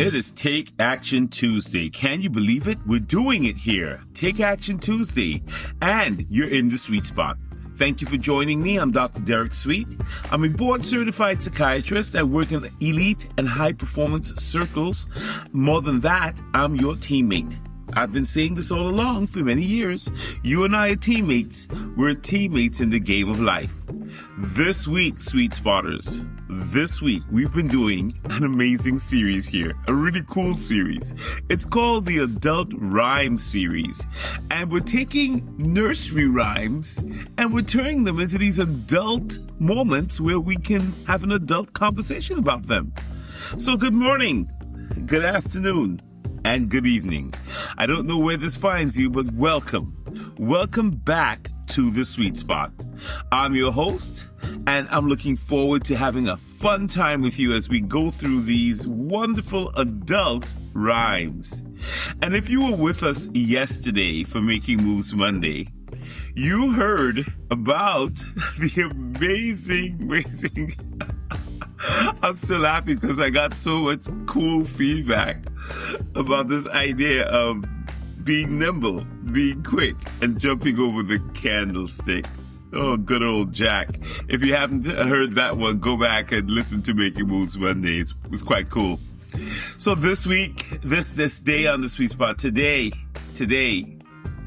It is Take Action Tuesday. Can you believe it? We're doing it here. Take Action Tuesday. And you're in the sweet spot. Thank you for joining me. I'm Dr. Derek Sweet. I'm a board-certified psychiatrist. I work in elite and high-performance circles. More than that, I'm your teammate. I've been saying this all along for many years. You and I are teammates. We're teammates in the game of life. This week, Sweet Spotters, we've been doing an amazing series here, a really cool series. It's called the Adult Rhyme Series. And we're taking nursery rhymes and we're turning them into these adult moments where we can have an adult conversation about them. So good morning, good afternoon, and good evening. I don't know where this finds you, but welcome. Welcome back to the Sweet Spot. I'm your host, and I'm looking forward to having a fun time with you as we go through these wonderful adult rhymes. And if you were with us yesterday for Making Moves Monday, you heard about the amazing I'm still laughing because I got so much cool feedback about this idea of being nimble, being quick, and jumping over the candlestick. Oh, good old Jack. If you haven't heard that one, go back and listen to Making Moves Monday. It was quite cool. So this week, this day on the Sweet Spot, today,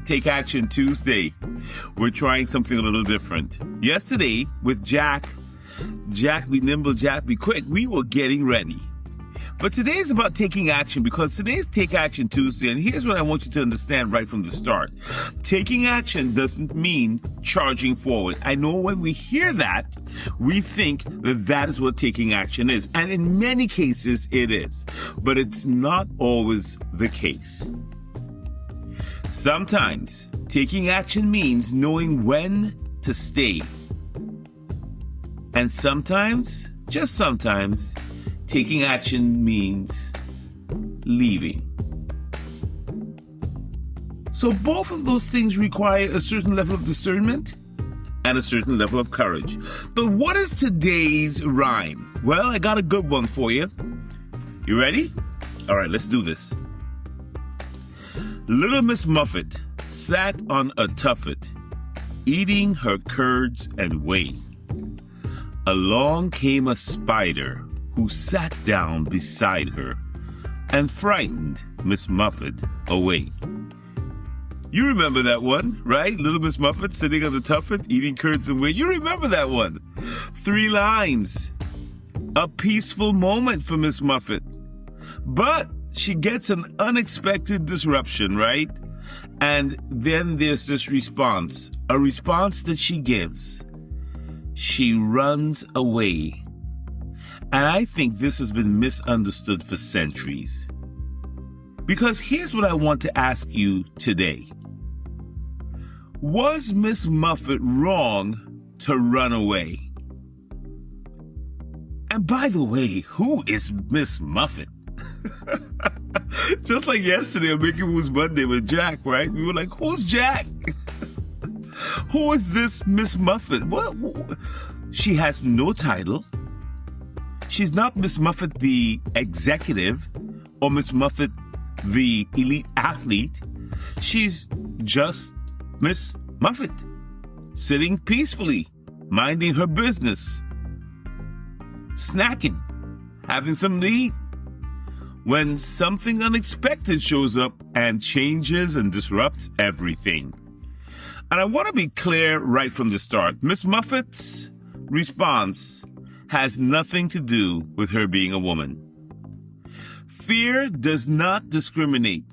Take Action Tuesday, we're trying something a little different. Yesterday, with Jack be nimble, Jack be quick, we were getting ready. But today is about taking action because today's Take Action Tuesday, and here's what I want you to understand right from the start. Taking action doesn't mean charging forward. I know when we hear that, we think that that is what taking action is. And in many cases, it is. But it's not always the case. Sometimes taking action means knowing when to stay. And sometimes, just sometimes, taking action means leaving. So both of those things require a certain level of discernment and a certain level of courage. But what is today's rhyme? Well, I got a good one for you. You ready? All right, let's do this. Little Miss Muffet sat on a tuffet, eating her curds and whey. Along came a spider who sat down beside her and frightened Miss Muffet away. You remember that one, right? Little Miss Muffet sitting on the tuffet, eating curds and whey. You remember that one. 3 lines. A peaceful moment for Miss Muffet. But she gets an unexpected disruption, right? And then there's this response, a response that she gives. She runs away. And I think this has been misunderstood for centuries. Because here's what I want to ask you today. Was Miss Muffet wrong to run away? And by the way, who is Miss Muffet? Just like yesterday on Making Moves Monday with Jack, right? We were like, who's Jack? Who is this Miss Muffet? What? She has no title. She's not Miss Muffet the executive or Miss Muffet the elite athlete. She's just Miss Muffet, sitting peacefully, minding her business, snacking, having something to eat, when something unexpected shows up and changes and disrupts everything. And I want to be clear right from the start. Miss Muffet's response has nothing to do with her being a woman. Fear does not discriminate.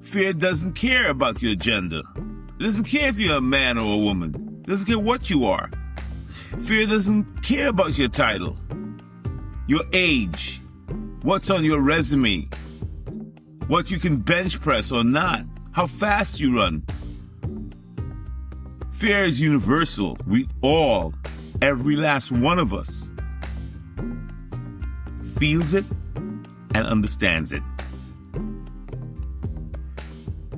Fear doesn't care about your gender. It doesn't care if you're a man or a woman. It doesn't care what you are. Fear doesn't care about your title, your age, what's on your resume, what you can bench press or not, how fast you run. Fear is universal. We all, every last one of us, feels it and understands it.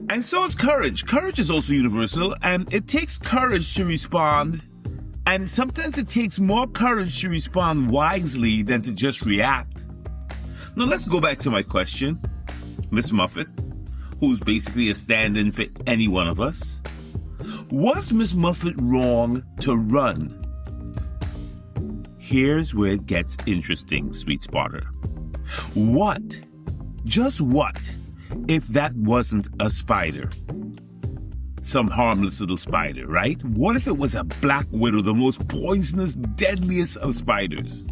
And so is courage. Courage is also universal, and it takes courage to respond. And sometimes it takes more courage to respond wisely than to just react. Now let's go back to my question. Miss Muffet, who's basically a stand-in for any one of us. Was Miss Muffet wrong to run? Here's where it gets interesting, sweet spotter. What, just what, if that wasn't a spider? Some harmless little spider, right? What if it was a black widow, the most poisonous, deadliest of spiders?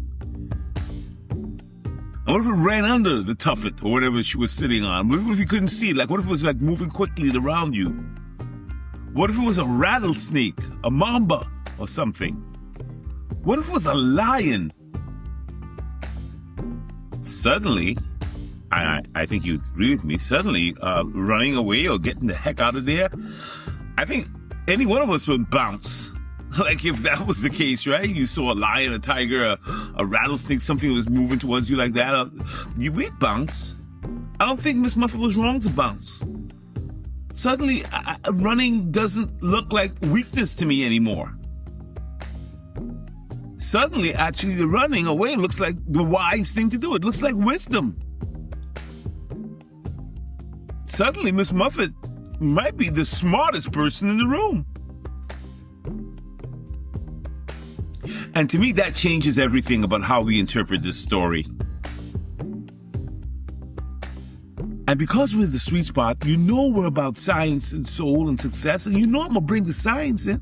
And what if it ran under the tuffet or whatever she was sitting on? What if you couldn't see it? Like, what if it was like moving quickly around you? What if it was a rattlesnake, a mamba or something? What if it was a lion? Suddenly, I think you agree with me, suddenly running away or getting the heck out of there, I think any one of us would bounce. Like if that was the case, right? You saw a lion, a tiger, a rattlesnake, something was moving towards you like that, we'd bounce. I don't think Miss Muffet was wrong to bounce. Suddenly, running doesn't look like weakness to me anymore. Suddenly, actually, the running away looks like the wise thing to do. It looks like wisdom. Suddenly, Miss Muffet might be the smartest person in the room. And to me, that changes everything about how we interpret this story. And because we're the sweet spot, you know we're about science and soul and success, and you know I'm going to bring the science in.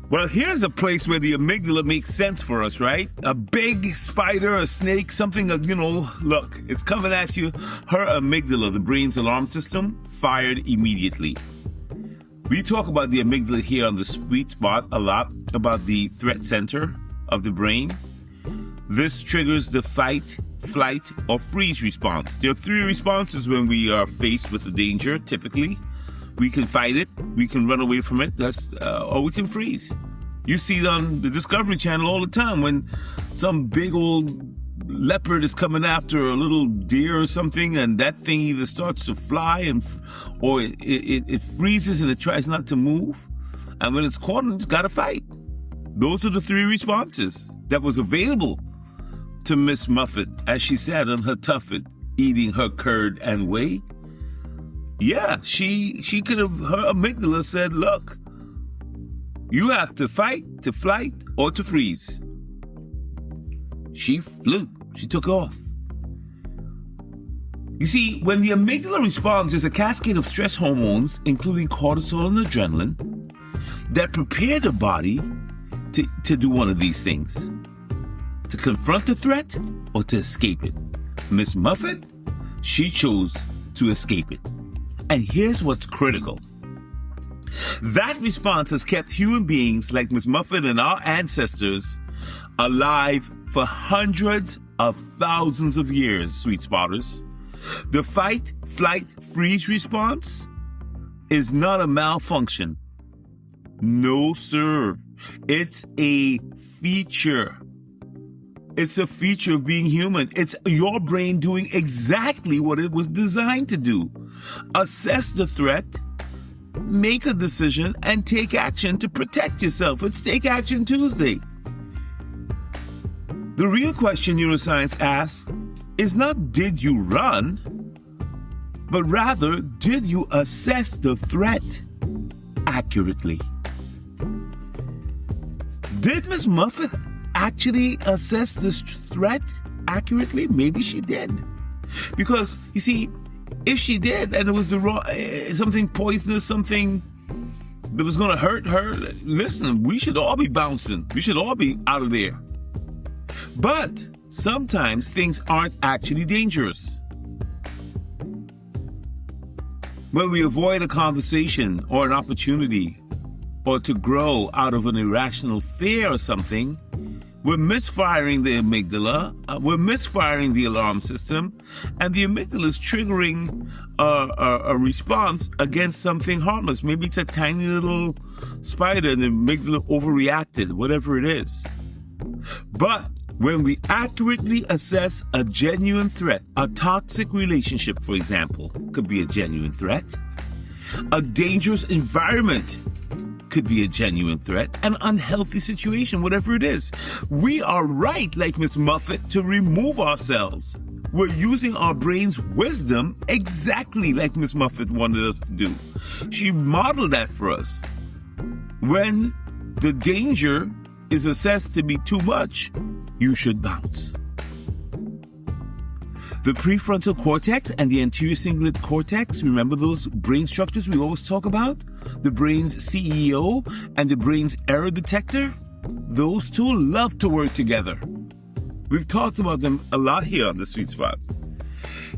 Well, here's a place where the amygdala makes sense for us, right? A big spider, a snake, something, look, it's coming at you. Her amygdala, the brain's alarm system, fired immediately. We talk about the amygdala here on the sweet spot a lot, about the threat center of the brain. This triggers the fight, flight, or freeze response. There are three responses when we are faced with a danger, typically. We can fight it, we can run away from it, or we can freeze. You see it on the Discovery Channel all the time when some big old leopard is coming after a little deer or something, and that thing either starts to fly or it freezes and it tries not to move. And when it's caught, it's got to fight. Those are the three responses that was available to Miss Muffet as she sat on her tuffet eating her curd and whey. Yeah, she could have, her amygdala said, look, you have to fight, to flight, or to freeze. She flew. She took off. You see, when the amygdala responds, there's a cascade of stress hormones, including cortisol and adrenaline, that prepare the body to do one of these things. To confront the threat or to escape it. Miss Muffet, she chose to escape it. And here's what's critical. That response has kept human beings like Miss Muffet and our ancestors alive for hundreds of thousands of years, sweet spotters. The fight, flight, freeze response is not a malfunction. No, sir. It's a feature. It's a feature of being human. It's your brain doing exactly what it was designed to do. Assess the threat, make a decision, and take action to protect yourself. It's Take Action Tuesday. The real question neuroscience asks is not did you run, but rather did you assess the threat accurately? Did Miss Muffet actually assess this threat accurately? Maybe she did. Because, you see, if she did and it was the wrong, something poisonous, something that was going to hurt her, listen, we should all be bouncing. We should all be out of there. But sometimes things aren't actually dangerous. When we avoid a conversation or an opportunity or to grow out of an irrational fear or something, we're misfiring the amygdala, we're misfiring the alarm system, and the amygdala is triggering a response against something harmless. Maybe it's a tiny little spider and the amygdala overreacted, whatever it is. But when we accurately assess a genuine threat, a toxic relationship, for example, could be a genuine threat, a dangerous environment could be a genuine threat, an unhealthy situation, whatever it is. We are right, like Miss Muffet, to remove ourselves. We're using our brain's wisdom exactly like Miss Muffet wanted us to do. She modeled that for us. When the danger is assessed to be too much, you should bounce. The prefrontal cortex and the anterior cingulate cortex, remember those brain structures we always talk about? The brain's CEO and the brain's error detector? Those two love to work together. We've talked about them a lot here on the Sweet Spot.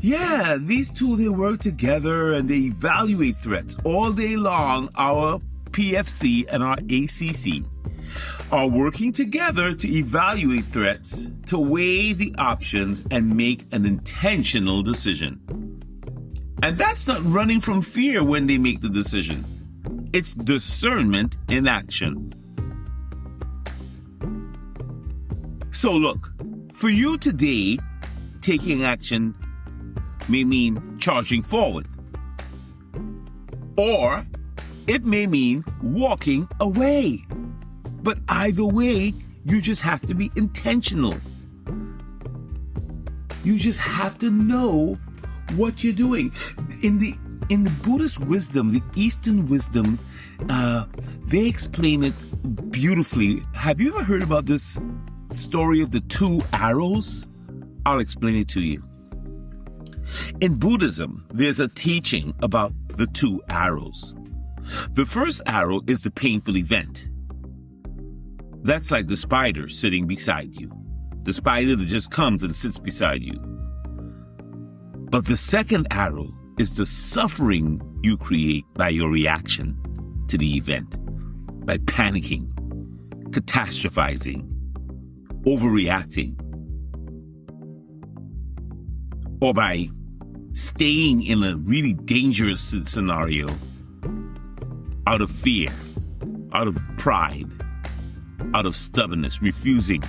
Yeah, these two, they work together and they evaluate threats all day long. Our PFC and our ACC are working together to evaluate threats, to weigh the options and make an intentional decision. And that's not running from fear when they make the decision. It's discernment in action. So look, for you today, taking action may mean charging forward. Or it may mean walking away. But either way, you just have to be intentional. You just have to know what you're doing. In the Buddhist wisdom, the Eastern wisdom, they explain it beautifully. Have you ever heard about this story of the two arrows? I'll explain it to you. In Buddhism, there's a teaching about the two arrows. The first arrow is the painful event. That's like the spider sitting beside you. The spider that just comes and sits beside you. But the second arrow is the suffering you create by your reaction to the event. By panicking, catastrophizing, overreacting, or by staying in a really dangerous scenario out of fear, out of pride, out of stubbornness, refusing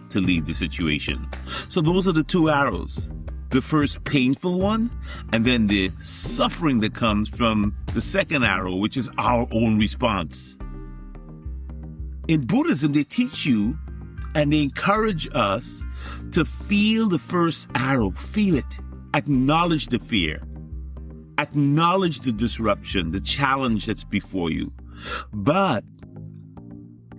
to leave the situation. So those are the two arrows. The first painful one, and then the suffering that comes from the second arrow, which is our own response. In Buddhism, they teach you and they encourage us to feel the first arrow, feel it, acknowledge the fear, acknowledge the disruption, the challenge that's before you. But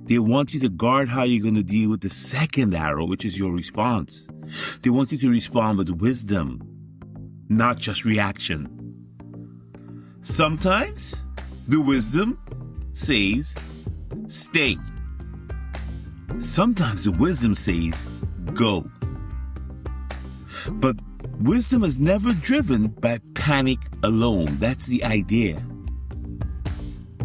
they want you to guard how you're going to deal with the second arrow, which is your response. They want you to respond with wisdom, not just reaction. Sometimes the wisdom says, stay. Sometimes the wisdom says, go. But wisdom is never driven by panic alone. That's the idea.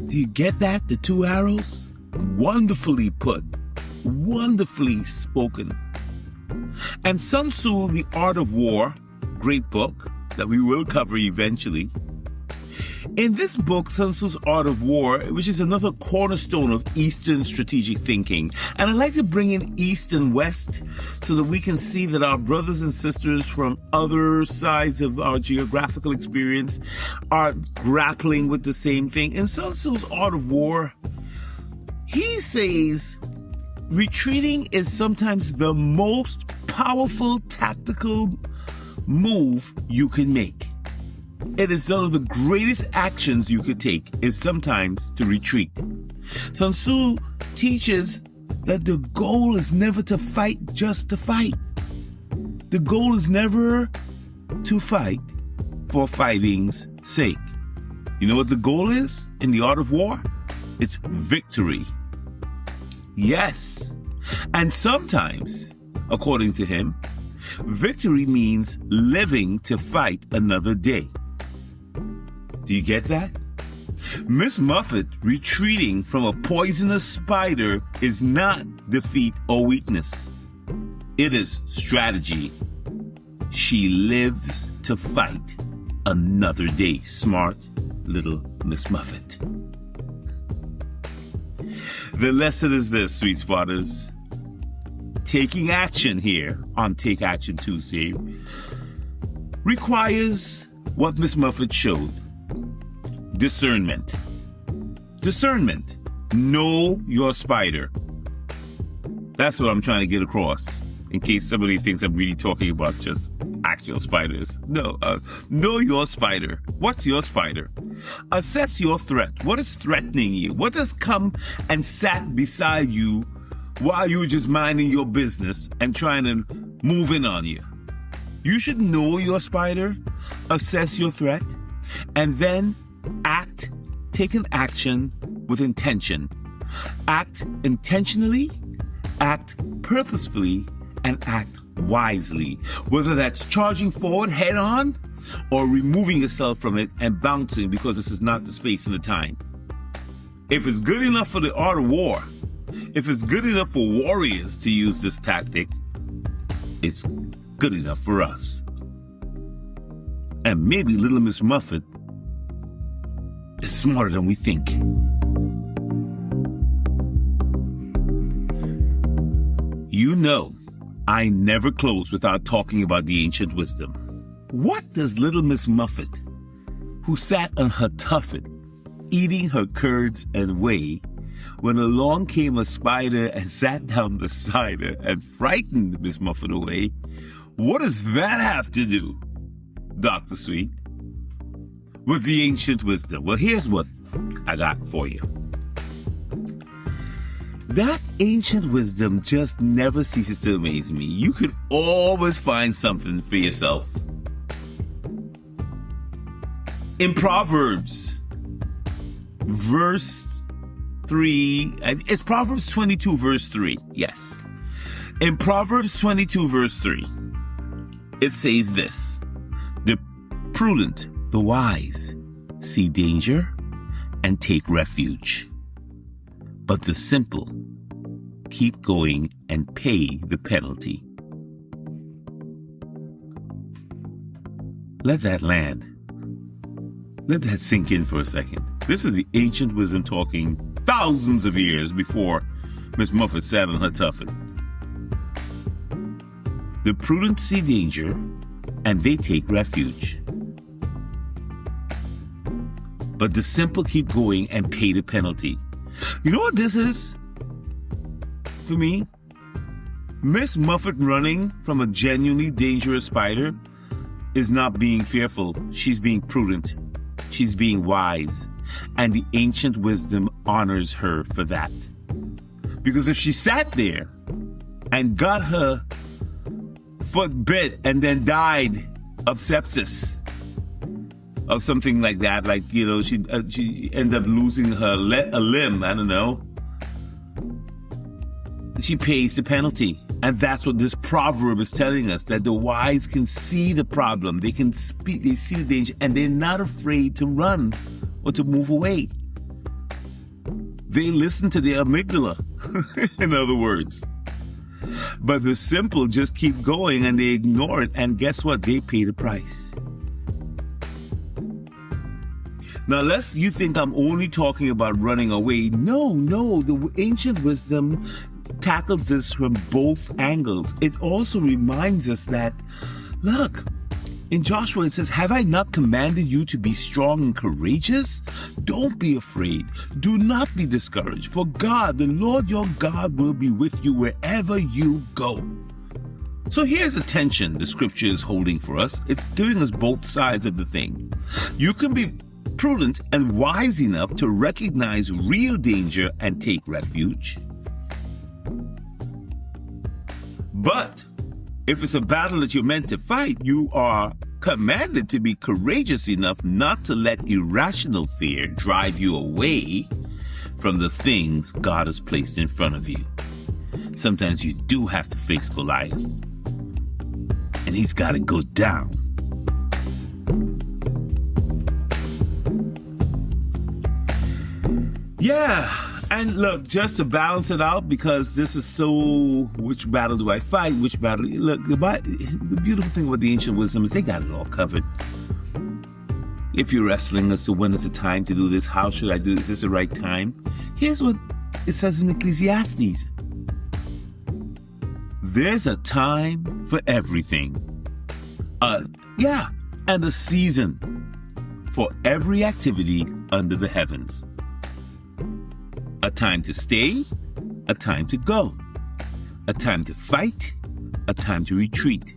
Do you get that? The two arrows? Wonderfully put, wonderfully spoken. And Sun Tzu, The Art of War, great book that we will cover eventually. In this book, Sun Tzu's Art of War, which is another cornerstone of Eastern strategic thinking, and I like to bring in East and West so that we can see that our brothers and sisters from other sides of our geographical experience are grappling with the same thing. In Sun Tzu's Art of War, he says retreating is sometimes the most powerful tactical move you can make. It is one of the greatest actions you could take is sometimes to retreat. Sun Tzu teaches that the goal is never to fight just to fight. The goal is never to fight for fighting's sake. You know what the goal is in the art of war? It's victory. Yes. And sometimes, according to him, victory means living to fight another day. Do you get that? Miss Muffet retreating from a poisonous spider is not defeat or weakness. It is strategy. She lives to fight another day. Smart little Miss Muffet. The lesson is this, Sweet Spotters. Taking action here on Take Action Tuesday requires what Miss Muffet showed. Discernment. Discernment. Know your spider. That's what I'm trying to get across, in case somebody thinks I'm really talking about just actual spiders. No, know your spider. What's your spider? Assess your threat. What is threatening you? What has come and sat beside you while you were just minding your business and trying to move in on you? You should know your spider, assess your threat, and then take an action with intention. Act intentionally, act purposefully, and act wisely. Whether that's charging forward head on or removing yourself from it and bouncing because this is not the space and the time. If it's good enough for the art of war, if it's good enough for warriors to use this tactic, it's good enough for us. And maybe Little Miss Muffet is smarter than we think. You know, I never close without talking about the ancient wisdom. What does Little Miss Muffet, who sat on her tuffet, eating her curds and whey, when along came a spider and sat down beside her and frightened Miss Muffet away, what does that have to do, Dr. Sweet, with the ancient wisdom? Well, here's what I got for you. That ancient wisdom just never ceases to amaze me. You could always find something for yourself. In Proverbs, verse 3, it's Proverbs 22, verse 3, yes. In Proverbs 22, verse 3, it says this: the prudent, the wise, see danger and take refuge. But the simple keep going and pay the penalty. Let that land. Let that sink in for a second. This is the ancient wisdom talking thousands of years before Miss Muffet sat on her tuffet. The prudent see danger and they take refuge. But the simple keep going and pay the penalty. You know what this is? For me, Miss Muffet running from a genuinely dangerous spider is not being fearful. She's being prudent. She's being wise. And the ancient wisdom honors her for that. Because if she sat there and got her foot bit and then died of sepsis, or something like that, like, you know, she ended up losing a limb, I don't know, she pays the penalty. And that's what this proverb is telling us, that the wise can see the problem, they can speak, they see the danger, and they're not afraid to run or to move away. They listen to their amygdala, in other words. But the simple just keep going and they ignore it, and guess what? They pay the price. Now, lest you think I'm only talking about running away. No, the ancient wisdom tackles this from both angles. It also reminds us that, look, in Joshua it says, have I not commanded you to be strong and courageous? Don't be afraid. Do not be discouraged. For God, the Lord your God, will be with you wherever you go. So here's the tension the scripture is holding for us. It's giving us both sides of the thing. You can be prudent and wise enough to recognize real danger and take refuge. But if it's a battle that you're meant to fight, you are commanded to be courageous enough not to let irrational fear drive you away from the things God has placed in front of you. Sometimes you do have to face Goliath, and he's got to go down. Yeah, and look, just to balance it out, because this is so, which battle do I fight? Which battle? Look, the beautiful thing about the ancient wisdom is they got it all covered. If you're wrestling as to when is the time to do this, how should I do this, is this the right time? Here's what it says in Ecclesiastes. There's a time for everything. And a season for every activity under the heavens. A time to stay, a time to go. A time to fight, a time to retreat.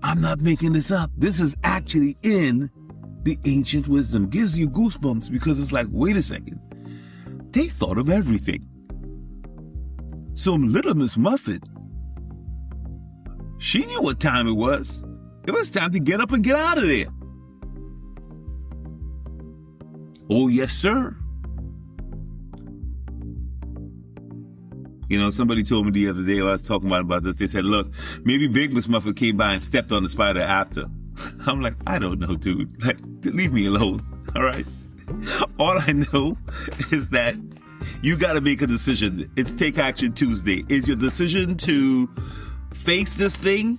I'm not making this up. This is actually in the ancient wisdom. Gives you goosebumps because it's like, wait a second. They thought of everything. So Little Miss Muffet, she knew what time it was. It was time to get up and get out of there. Oh, yes, sir. You know, somebody told me the other day, I was talking about this, they said, look, maybe Big Miss Muffet came by and stepped on the spider after. I'm like, I don't know, dude. Like, leave me alone, all right? All I know is that you got to make a decision. It's Take Action Tuesday. Is your decision to face this thing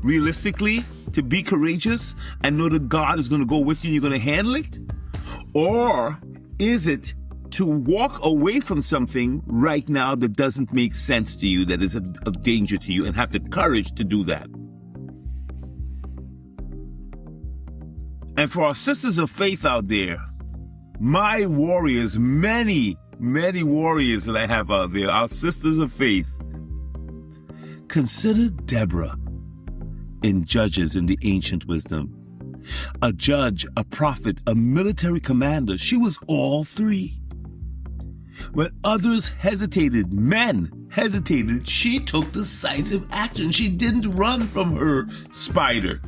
realistically, to be courageous and know that God is going to go with you and you're going to handle it? Or is it to walk away from something right now that doesn't make sense to you, that is of danger to you, and have the courage to do that? And for our sisters of faith out there, my warriors, many warriors that I have out there, our sisters of faith, consider Deborah in Judges in the ancient wisdom. A judge, a prophet, a military commander. She was all three. When others hesitated, men hesitated, she took decisive action. She didn't run from her spider.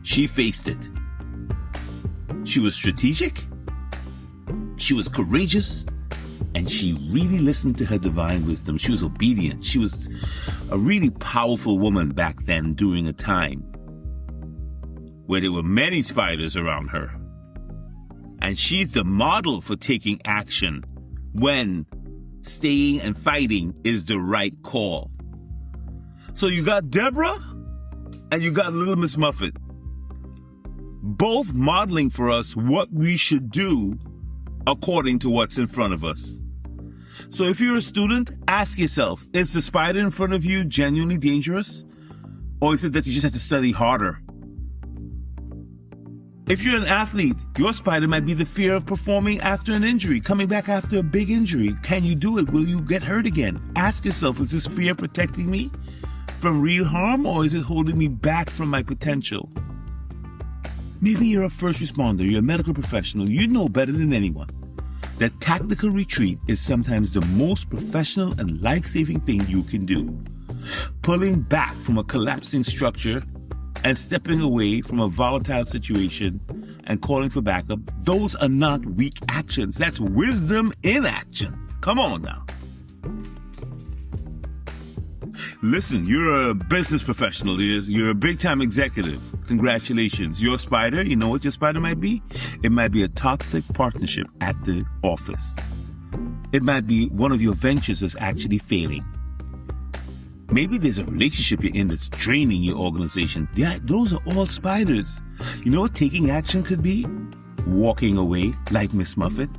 She faced it. She was strategic, she was courageous, and she really listened to her divine wisdom. She was obedient. She was a really powerful woman back then during a time where there were many spiders around her. And she's the model for taking action when staying and fighting is the right call. So you got Deborah and you got Little Miss Muffet, both modeling for us what we should do according to what's in front of us. So if you're a student, ask yourself, is the spider in front of you genuinely dangerous? Or is it that you just have to study harder? If you're an athlete, your spider might be the fear of performing after an injury, coming back after a big injury. Can you do it? Will you get hurt again? Ask yourself, is this fear protecting me from real harm, or is it holding me back from my potential? Maybe you're a first responder, you're a medical professional, you know better than anyone that tactical retreat is sometimes the most professional and life-saving thing you can do. Pulling back from a collapsing structure and stepping away from a volatile situation and calling for backup, those are not weak actions. That's wisdom in action. Come on now. Listen, you're a business professional. You're a big-time executive. Congratulations. Your spider, you know what your spider might be? It might be a toxic partnership at the office. It might be one of your ventures that's actually failing. Maybe there's a relationship you're in that's draining your organization. Yeah, those are all spiders. You know what taking action could be? Walking away like Miss Muffet.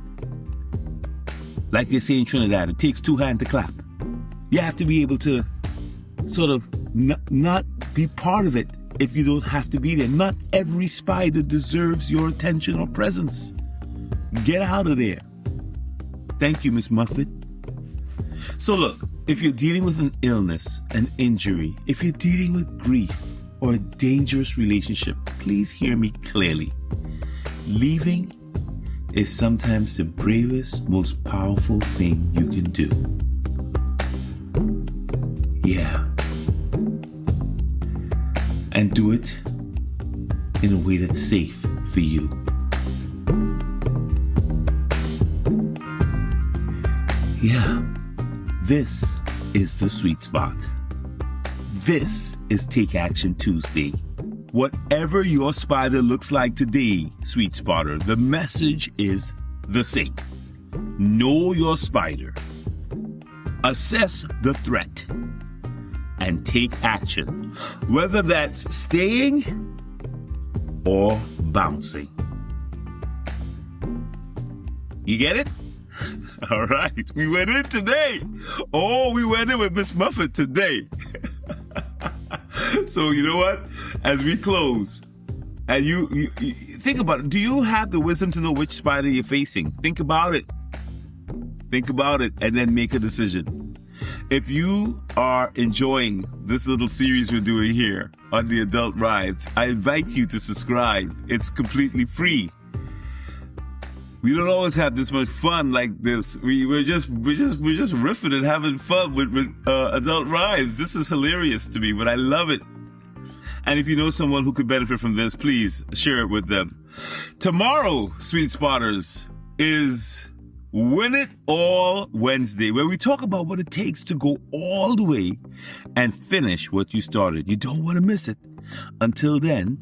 Like they say in Trinidad, it takes two hands to clap. You have to be able to sort of not be part of it if you don't have to be there. Not every spider deserves your attention or presence. Get out of there. Thank you, Miss Muffet. So look, if you're dealing with an illness, an injury, if you're dealing with grief or a dangerous relationship, please hear me clearly. Leaving is sometimes the bravest, most powerful thing you can do. Yeah. And do it in a way that's safe for you. Yeah. This is the sweet spot. This is Take Action Tuesday. Whatever your spider looks like today, sweet spotter, the message is the same. Know your spider. Assess the threat. And take action. Whether that's staying or bouncing. You get it? All right, we went in today. Oh, we went in with Miss Muffet today. So you know what? As we close, and you think about it, do you have the wisdom to know which spider you're facing? Think about it. Think about it and then make a decision. If you are enjoying this little series we're doing here on the Adult Rides, I invite you to subscribe. It's completely free. We don't always have this much fun like this. We're just riffing and having fun with Adult Rides. This is hilarious to me, but I love it. And if you know someone who could benefit from this, please share it with them. Tomorrow, Sweet Spotters, is Win It All Wednesday, where we talk about what it takes to go all the way and finish what you started. You don't want to miss it. Until then,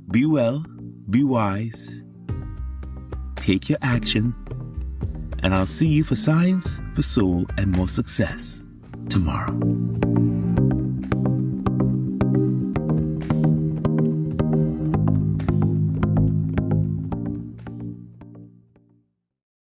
be well, be wise, take your action, and I'll see you for Science, for Soul, and more success tomorrow.